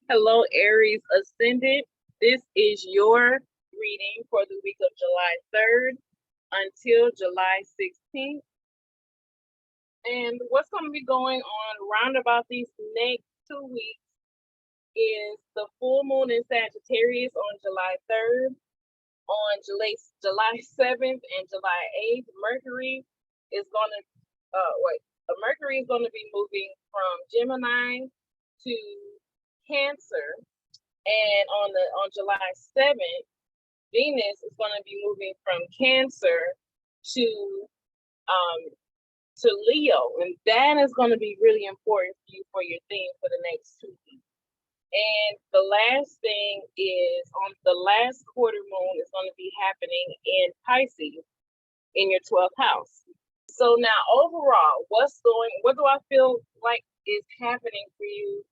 Hello, Aries Ascendant. This is your reading for the week of July 3rd until July 16th. And what's going to be going on around about these next 2 weeks is the full moon in Sagittarius on July 3rd. On July 7th and July 8th, Mercury is going to Mercury is going to be moving from Gemini to Cancer. And on July 7th, Venus is going to be moving from Cancer to Leo, and that is going to be really important for you for your theme for the next 2 weeks. And the last thing is on the last quarter moon is going to be happening in Pisces in your 12th house. So now overall, what do I feel like is happening for you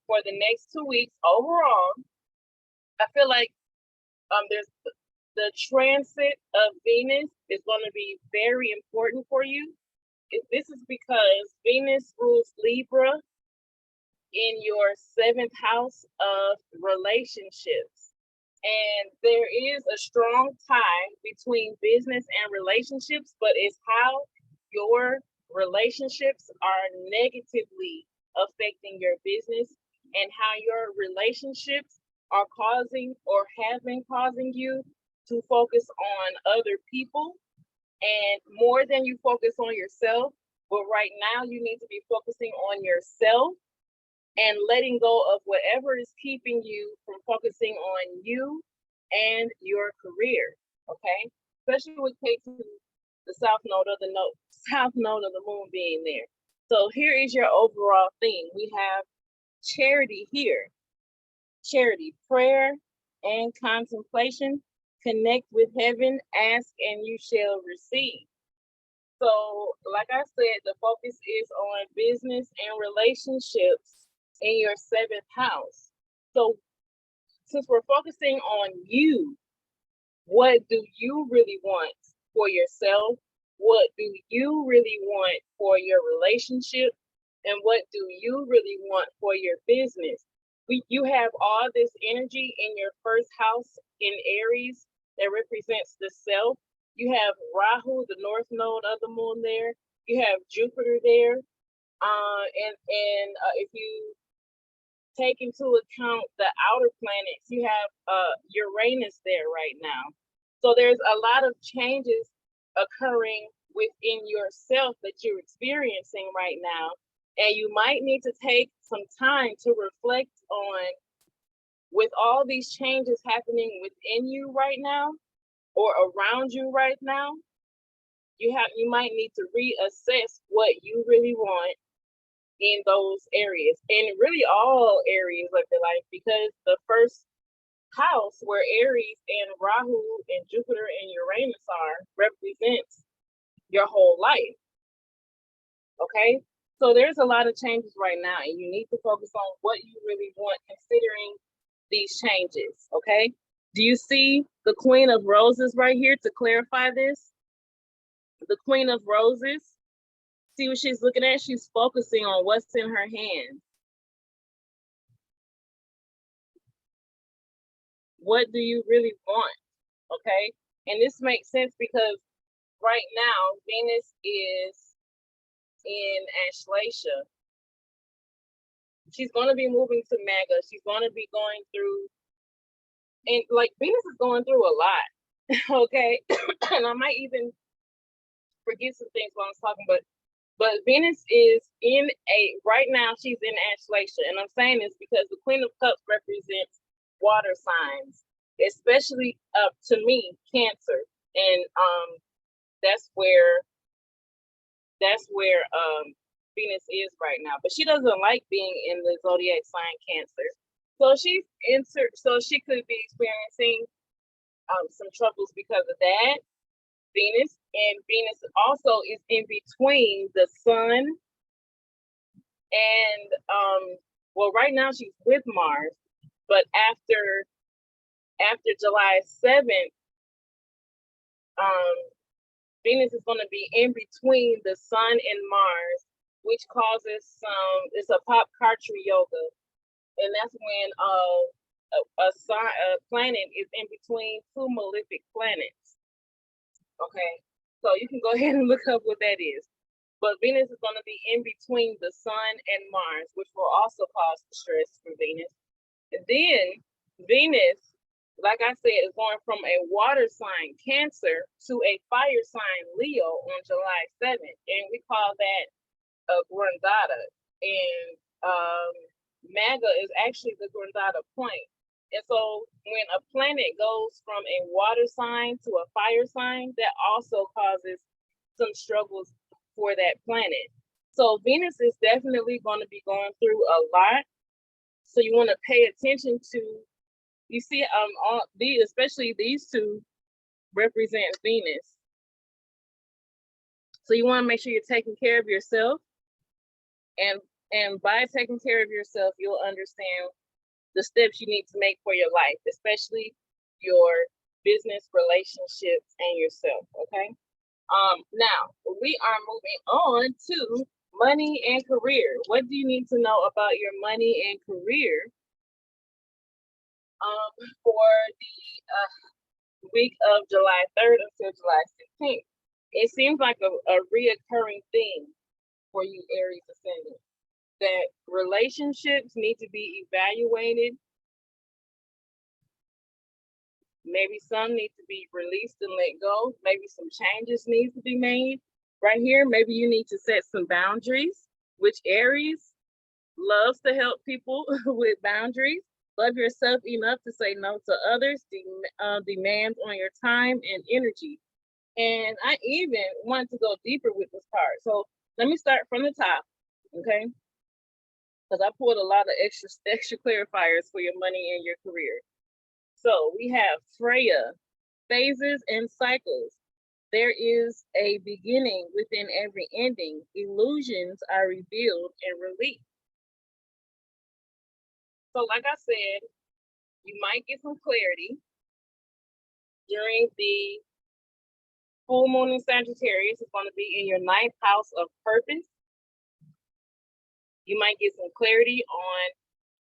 for the next 2 weeks overall? I feel like there's the transit of Venus is going to be very important for you. This is because Venus rules Libra in your 7th house of relationships. And there is a strong tie between business and relationships, but it's how your relationships are negatively affecting your business and how your relationships are causing or have been causing you to focus on other people and more than you focus on yourself. But right now you need to be focusing on yourself and letting go of whatever is keeping you from focusing on you and your career, okay? Especially with K2, the south node of the moon being there. So here is your overall theme. We have charity here. Charity, prayer and contemplation. Connect with heaven, ask and you shall receive. So, like I said, the focus is on business and relationships in your 7th house. So since we're focusing on you, what do you really want for yourself? What do you really want for your relationship? And what do you really want for your business? You have all this energy in your 1st house in Aries that represents the self. You have Rahu, the north node of the moon there. You have Jupiter there. And if you take into account the outer planets, you have Uranus there right now. So there's a lot of changes occurring within yourself that you're experiencing right now. And you might need to take some time to reflect on, with all these changes happening within you right now or around you right now, you might need to reassess what you really want in those areas, and really all areas of your life, because the 1st house where Aries and Rahu and Jupiter and Uranus are represents your whole life. Okay, so there's a lot of changes right now, and you need to focus on what you really want considering these changes. Okay, do you see the Queen of Roses right here to clarify this? The Queen of Roses. See what she's looking at? She's focusing on what's in her hand. What do you really want? Okay. And this makes sense because right now Venus is in Ashleisha. She's going to be moving to Maga. She's going to be going through, and like Venus is going through a lot. Okay. And I might even forget some things while I'm talking, but Venus is right now she's in Ashleisha. And I'm saying this because the Queen of Cups represents water signs, especially to me, Cancer. And that's where Venus is right now. But she doesn't like being in the zodiac sign Cancer. So she could be experiencing some troubles because of that. Venus also is in between the sun and well, right now she's with Mars, but after July 7th, Venus is going to be in between the sun and Mars, which causes it's a pop culture yoga. and that's when a planet is in between two malefic planets. Okay, so you can go ahead and look up what that is. But Venus is going to be in between the Sun and Mars, which will also cause stress for Venus. And then Venus, like I said, is going from a water sign, Cancer, to a fire sign, Leo, on July 7th. And we call that a Grandata. And MAGA is actually the Grandata point. And so when a planet goes from a water sign to a fire sign, that also causes some struggles for that planet. So Venus is definitely going to be going through a lot. So you want to pay attention to, you see, all these, especially these two represent Venus. So you want to make sure you're taking care of yourself, and by taking care of yourself, you'll understand the steps you need to make for your life, especially your business, relationships, and yourself. Okay. Now we are moving on to money and career. What do you need to know about your money and career for the week of July 3rd until July 16th? It seems like a reoccurring theme for you, Aries Ascendant, that relationships need to be evaluated. Maybe some need to be released and let go. Maybe some changes need to be made. Right here, maybe you need to set some boundaries, which Aries loves to help people with boundaries. Love yourself enough to say no to others, demands on your time and energy. And I even wanted to go deeper with this card. So let me start from the top, okay? Because I pulled a lot of extra clarifiers for your money and your career. So we have Freya, phases and cycles. There is a beginning within every ending. Illusions are revealed and released. So like I said, you might get some clarity during the full moon in Sagittarius. It's going to be in your 9th house of purpose. You might get some clarity on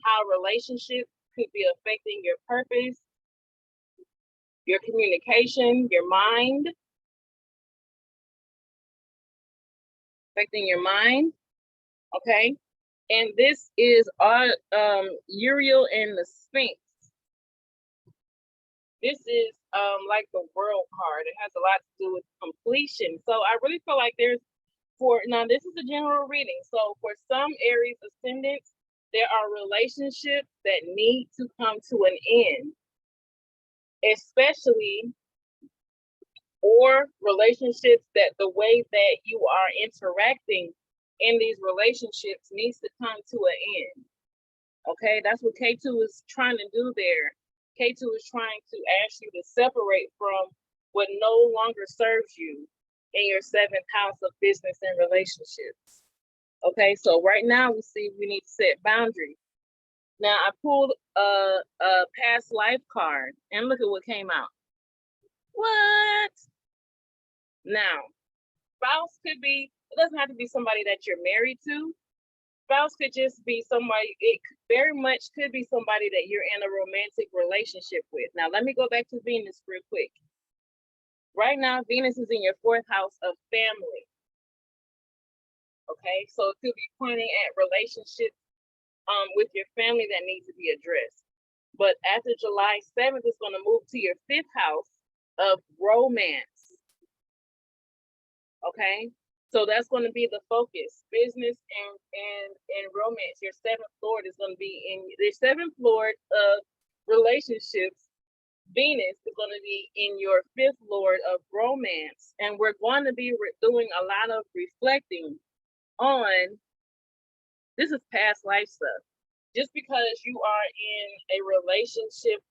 how relationships could be affecting your purpose, your communication, your mind, affecting your mind, okay? And this is Uriel and the Sphinx. This is like the world card. It has a lot to do with completion. So I really feel like now this is a general reading. So for some Aries ascendants, there are relationships that need to come to an end, especially, or relationships that the way that you are interacting in these relationships needs to come to an end. Okay, that's what K2 is trying to do there. K2 is trying to ask you to separate from what no longer serves you in your 7th house of business and relationships. Okay, so right now we see we need to set boundaries. Now I pulled a past life card and look at what came out. What? Now, spouse could be, it doesn't have to be somebody that you're married to. Spouse could just be somebody, it very much could be somebody that you're in a romantic relationship with. Now, let me go back to Venus real quick. Right now, Venus is in your 4th house of family. Okay, so it could be pointing at relationships with your family that needs to be addressed. But after July 7th, it's going to move to your 5th house of romance. Okay, so that's going to be the focus, business and romance. Your 7th lord is going to be in the 7th lord of relationships. Venus is going to be in your 5th lord of romance, and we're going to be doing a lot of reflecting on, this is past life stuff. Just because you are in a relationship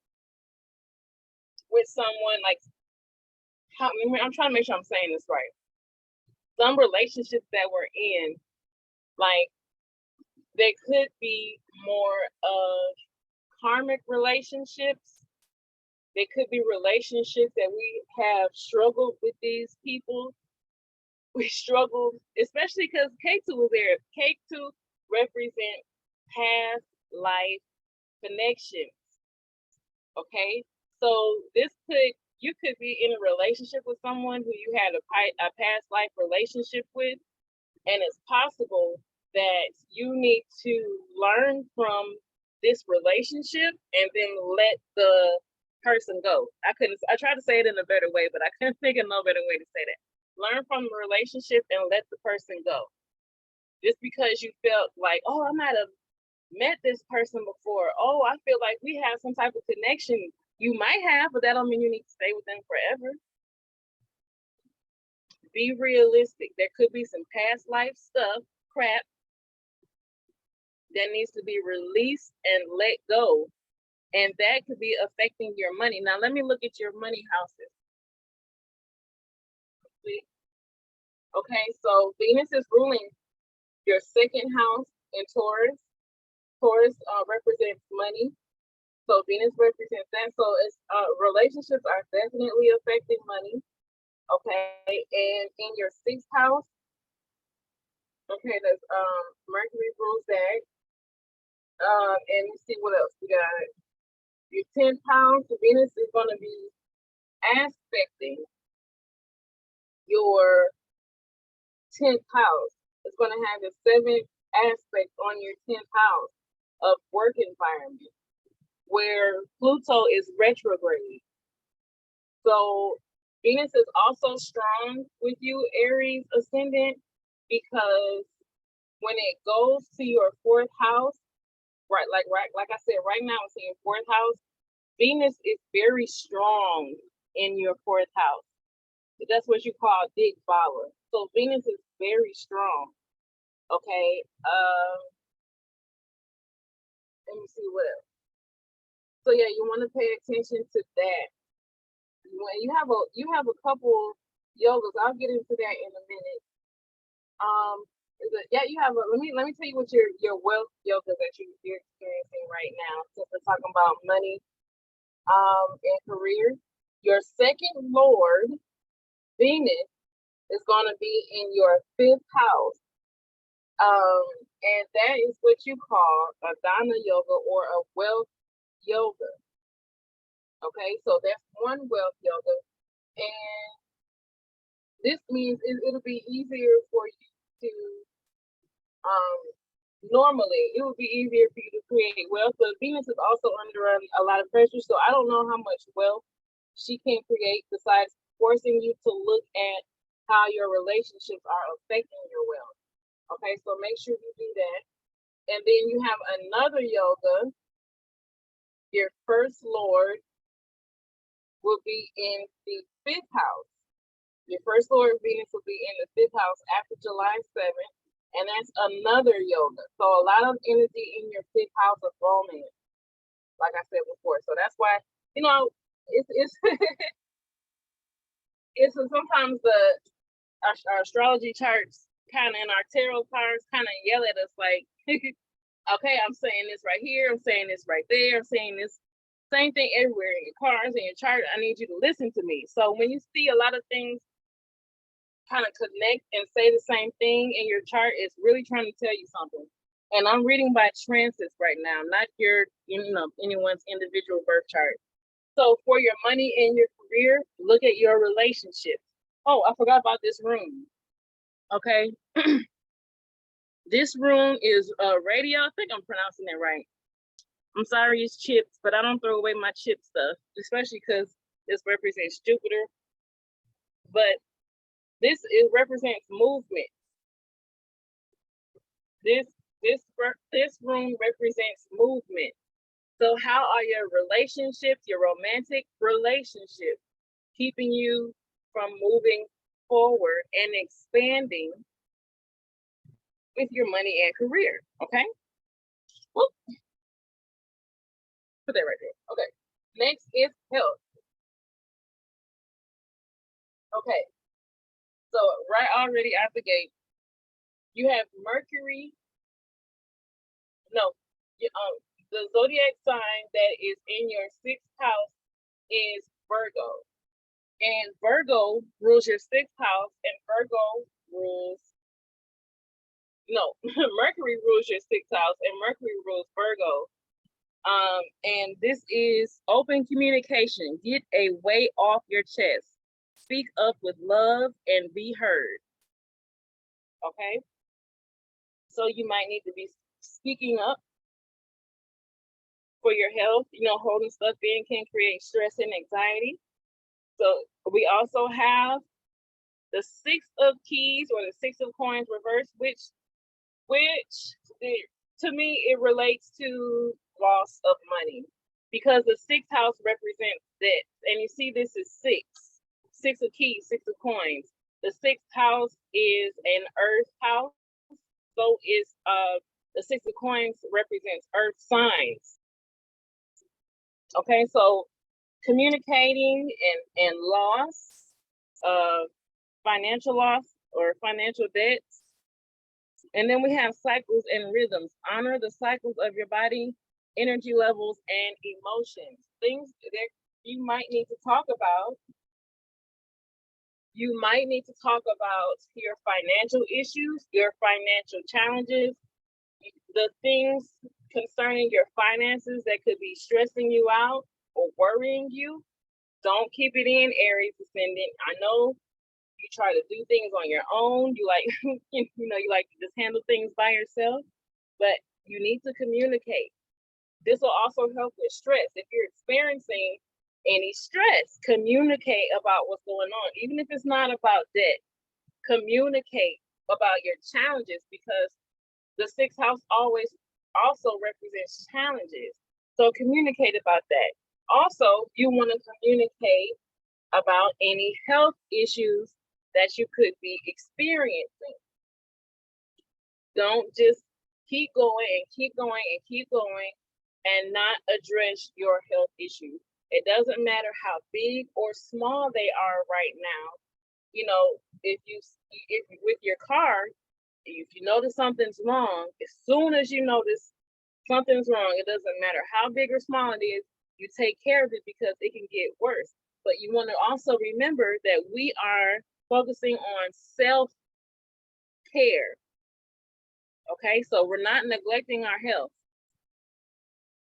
with someone, like, I'm trying to make sure I'm saying this right. Some relationships that we're in, like, they could be more of karmic relationships. They could be relationships that we have struggled with these people. We struggled, especially because K2 was there. K2 represents past life connections. Okay, so you could be in a relationship with someone who you had a past life relationship with, and it's possible that you need to learn from this relationship and then let the person go. I tried to say it in a better way, but I couldn't think of no better way to say that. Learn from the relationship and let the person go. Just because you felt like, oh, I might have met this person before. Oh, I feel like we have some type of connection. You might have, but that don't mean you need to stay with them forever. Be realistic. There could be some past life stuff, crap, that needs to be released and let go. And that could be affecting your money. Now, let me look at your money houses. Okay, so Venus is ruling your second house in Taurus. Taurus represents money. So Venus represents that. So it's relationships are definitely affecting money. Okay, and in your sixth house, okay, that's Mercury rules that. And you see what else we got. Your 10th house, Venus is going to be aspecting your 10th house. It's going to have a 7th aspect on your 10th house of work environment, where Pluto is retrograde. So Venus is also strong with you, Aries Ascendant, because when it goes to your 4th house, right, like I said, right now it's in your 4th house. Venus is very strong in your 4th house. That's what you call Dick Baller. So Venus is very strong. Okay. Let me see what else. So yeah, you want to pay attention to that. When you have a couple yogas, I'll get into that in a minute. You have a let me tell you what your wealth yoga that you're experiencing right now, since we're talking about money and career. Your second lord, Venus, is going to be in your 5th house. And that is what you call a Dana yoga or a wealth yoga. Okay, so that's one wealth yoga. And this means it'll be easier for you to, normally, it would be easier for you to create wealth, but Venus is also under a lot of pressure, so I don't know how much wealth she can create besides forcing you to look at how your relationships are affecting your wealth. Okay, so make sure you do that. And then you have another yoga. Your first lord will be in the 5th house. Your first lord Venus will be in the 5th house after July 7th. And that's another yoga. So a lot of energy in your 5th house of romance, like I said before. So that's why, it's it's sometimes our astrology charts kind of, and our tarot cards kind of yell at us like, okay, I'm saying this right here, I'm saying this right there, I'm saying this same thing everywhere in your cards and your chart. I need you to listen to me. So when you see a lot of things kind of connect and say the same thing in your chart, it's really trying to tell you something. And I'm reading by transits right now, not your, anyone's individual birth chart. So for your money and your career, look at your relationships. Oh, I forgot about this room. Okay. This room is radio. I think I'm pronouncing it right. I'm sorry, it's chips, but I don't throw away my chip stuff, especially because this represents Jupiter. But it represents movement. This room represents movement. So how are your relationships, your romantic relationships, keeping you from moving forward and expanding with your money and career? Okay. Whoop. Put that right there. Okay. Next is health. Okay. So right already out the gate, you have Mercury. No, the zodiac sign that is in your 6th house is Virgo. And Virgo rules your 6th house, and Mercury rules your 6th house, and Mercury rules Virgo. And this is open communication. Get a weight off your chest. Speak up with love and be heard. Okay? So you might need to be speaking up for your health. You know, holding stuff in can create stress and anxiety. So we also have the Six of Keys or the Six of Coins reversed, which to me, it relates to loss of money because the sixth house represents debt. And you see, this is six of keys, six of coins. The sixth house is an earth house. So is the six of coins represents earth signs. Okay, so communicating and loss, financial loss or financial debts. And then we have cycles and rhythms. Honor the cycles of your body, energy levels, and emotions. Things that you might need to talk about. You might need to talk about your financial issues, your financial challenges, the things concerning your finances that could be stressing you out or worrying you. Don't keep it in, Aries Ascendant. I know you try to do things on your own. You like, you like to just handle things by yourself, but you need to communicate. This will also help with stress. If you're experiencing any stress, communicate about what's going on. Even if it's not about debt, communicate about your challenges because the sixth house always also represents challenges. So communicate about that. Also, you want to communicate about any health issues that you could be experiencing. Don't just keep going and keep going and keep going and not address your health issues. It doesn't matter how big or small they are right now. You know, if with your car, if you notice something's wrong, as soon as you notice something's wrong, it doesn't matter how big or small it is, you take care of it because it can get worse. But you want to also remember that we are focusing on self-care. Okay, so we're not neglecting our health.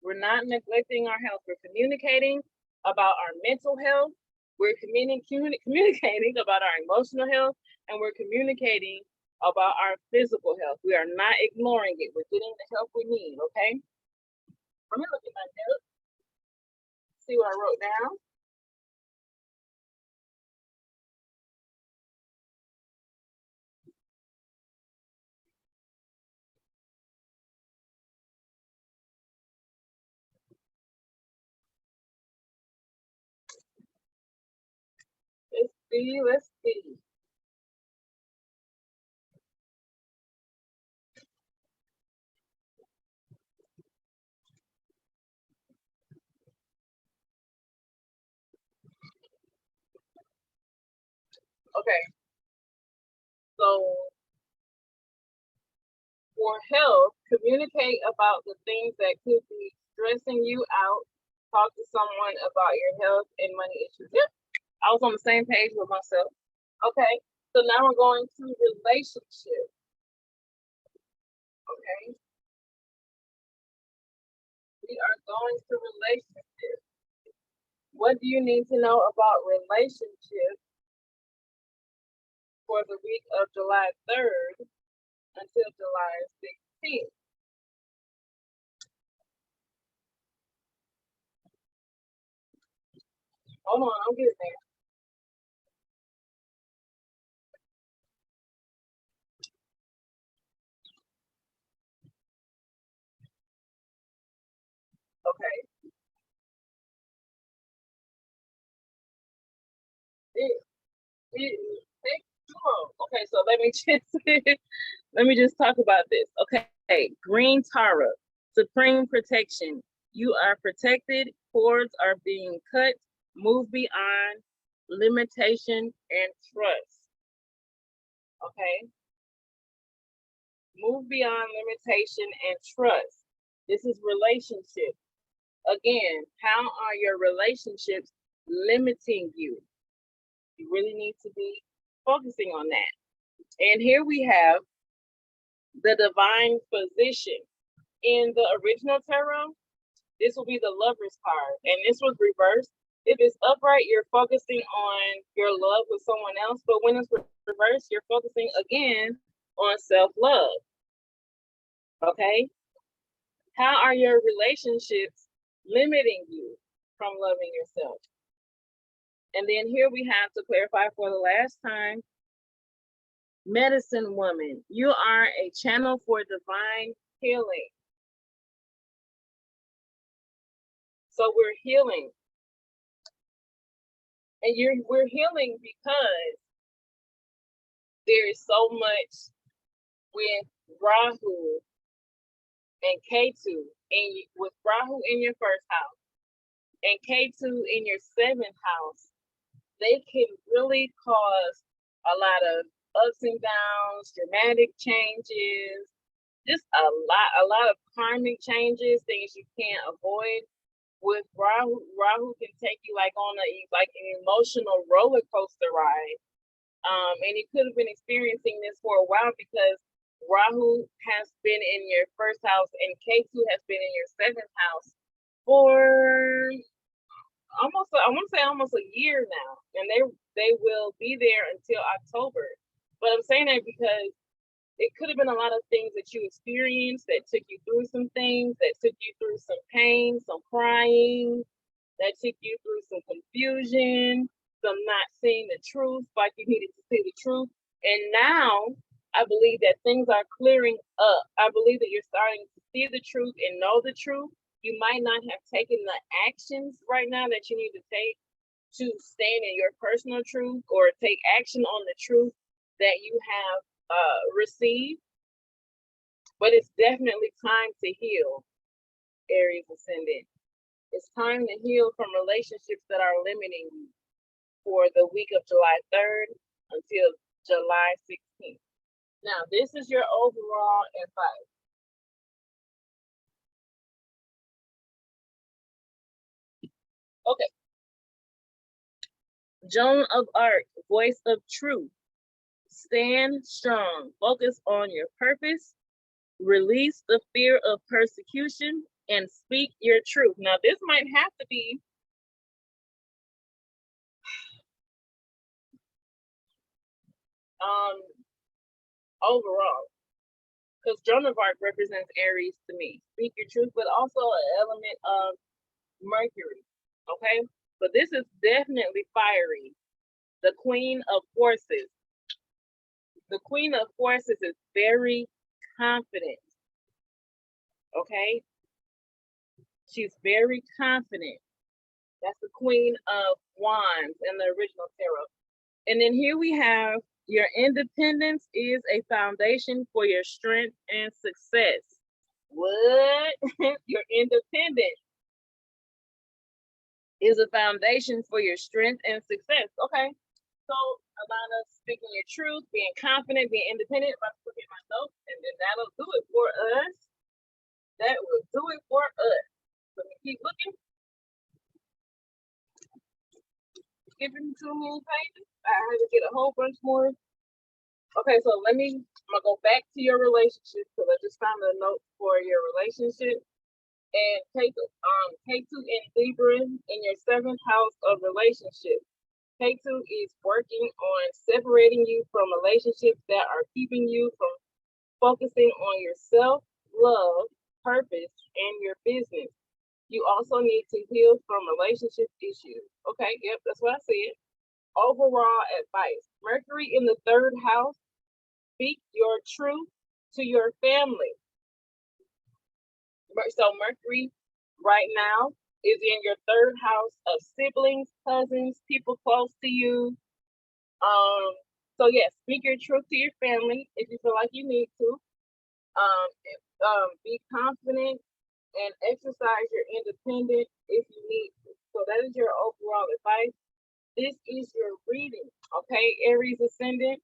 We're not neglecting our health. We're communicating about our mental health. We're communicating about our emotional health, and we're communicating about our physical health. We are not ignoring it. We're getting the help we need, okay? Let me look at my notes, see what I wrote down. Let's see. Okay, so for health, communicate about the things that could be stressing you out. Talk to someone about your health and money issues. Yep, I was on the same page with myself. Okay, so now we're going to relationships. Okay, we are going to relationships. What do you need to know about relationships for the week of July 3rd until July 16th? Hold on, I'm getting there. Okay. It takes too long. Okay, so let me just talk about this. Okay, Green Tara, Supreme Protection. You are protected. Cords are being cut. Move beyond limitation and trust. Okay, move beyond limitation and trust. This is relationship. Again, how are your relationships limiting you? You really need to be focusing on that. And here we have the divine position. In the original tarot, This will be the Lover's card, and this was reversed. If it's upright, you're focusing on your love with someone else, but when it's reversed, you're focusing again on self-love. Okay? How are your relationships limiting you from loving yourself? And then here we have to clarify for the last time, medicine woman, you are a channel for divine healing. So we're healing. And we're healing because there is so much with Rahu and Ketu, with Rahu in your first house and Ketu in your seventh house. They can really cause a lot of ups and downs, dramatic changes, just a lot of karmic changes, things you can't avoid. With Rahu can take you like on an emotional roller coaster ride. And you could have been experiencing this for a while because Rahu has been in your first house and Ketu has been in your seventh house for almost a year now, and they will be there until October. But I'm saying that because it could have been a lot of things that you experienced that took you through some things, that took you through some pain, some crying, that took you through some confusion, some not seeing the truth like you needed to see the truth. And now I believe that things are clearing up. I believe that you're starting to see the truth and know the truth. You might not have taken the actions right now that you need to take to stand in your personal truth or take action on the truth that you have received. But it's definitely time to heal, Aries Ascendant. It's time to heal from relationships that are limiting you for the week of July 3rd until July 16th. Now, this is your overall advice. Okay. Joan of Arc, voice of truth. Stand strong. Focus on your purpose. Release the fear of persecution and speak your truth. Now, this might have to be overall, because Joan of Arc represents Aries to me. Speak your truth, but also an element of Mercury. Okay, but this is definitely fiery. The Queen of Forces. The Queen of Forces is very confident. Okay, she's very confident. That's the Queen of Wands in the original tarot. And then here we have your independence is a foundation for your strength and success. What? Your independence is a foundation for your strength and success. Okay. So a lot of speaking your truth, being confident, being independent. If I look at my notes, and then that'll do it for us. That will do it for us. Let me keep looking. Skipping too many pages. I had to get a whole bunch more. Okay, so I'm gonna go back to your relationship because I just found a note for your relationship. And K2 in Libra in your seventh house of relationship. K2 is working on separating you from relationships that are keeping you from focusing on your self-love, purpose, and your business. You also need to heal from relationship issues. Okay, yep, that's what I said. Overall advice. Mercury in the third house. Speak your truth to your family. So Mercury right now is in your third house of siblings, cousins, people close to you. So yes, speak your truth to your family if you feel like you need to. Be confident and exercise your independence if you need to. So that is your overall advice. This is your reading, okay, Aries Ascendant.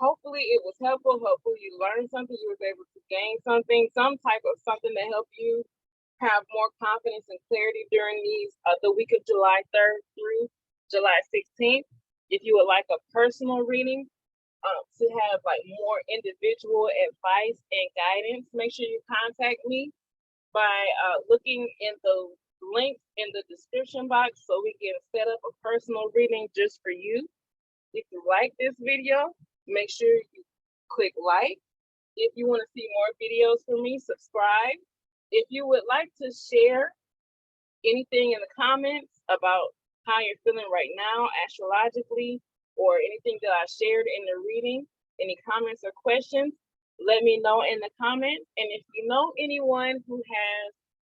Hopefully it was helpful. Hopefully you learned something. You was able to gain something, some type of something to help you have more confidence and clarity during the week of July 3rd through July 16th. If you would like a personal reading to have like more individual advice and guidance, make sure you contact me. by looking in the links in the description box so we can set up a personal reading just for you. If you like this video, make sure you click like. If you want to see more videos from me, subscribe. If you would like to share anything in the comments about how you're feeling right now astrologically, or anything that I shared in the reading, any comments or questions, let me know in the comments. And if you know anyone who has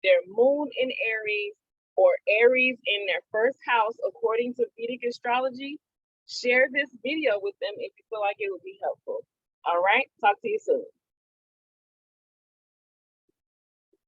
their moon in Aries or Aries in their first house according to Vedic astrology, share this video with them if you feel like it would be helpful. All right, talk to you soon.